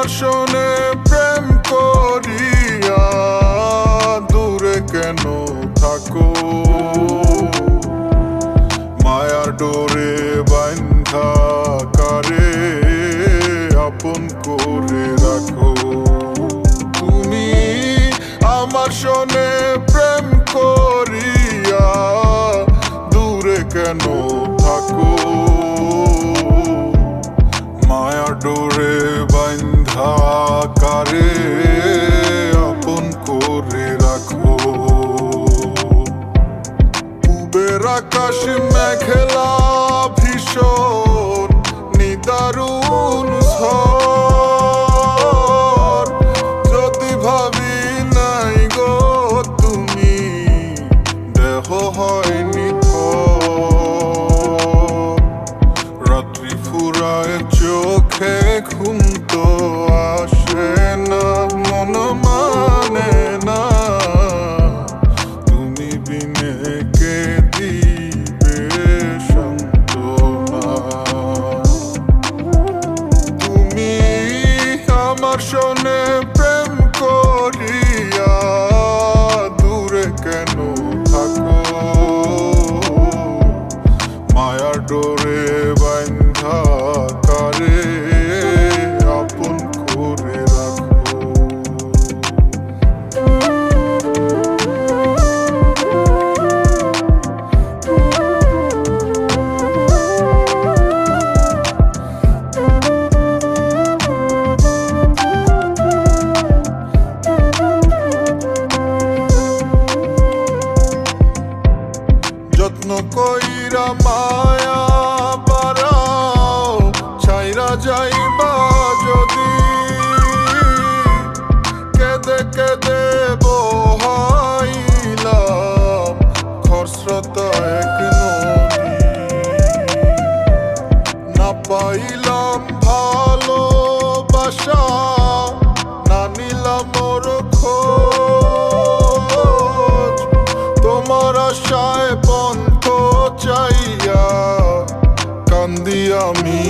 আমার শোনে প্রেম করিয়া দূরে কেন থাকো, মায়ার ডোরে বান্ধা কারে আপন করে রাখো। তুমি আমার শোনে প্রেম করিয়া দূরে কেন থাকো, মায়ার ডোরে বান্ধা কারে আপন করে রাখো। পূবের আকাশ মেঘলা ভীষণ নিদারুণ ঝড়, যদি ভাবি নাই গো তুমি দেহ হয়নি রাত্রি ফুরায় চোখে ঘুম তো আসে না, মন মানে না তুমি বিনে কে দিবে সান্ত্বনা। তুমি আমার শোনে প্রেম করিয়া দূরে কেন থাকো, মায়ার ডোরে বান্ধা কারে আপন করে রাখো। যত্ন কইরা মায়া বাড়াও ছাইরা যাইবা যদি, কেদে কেদে বহাইলাম খরস্রোতা এক নদী। না পাইলাম ভালোবাসা, না নিলাম ওর খোঁজ, তোমার আশায় পন্থ চাইয়া কান্দি আমি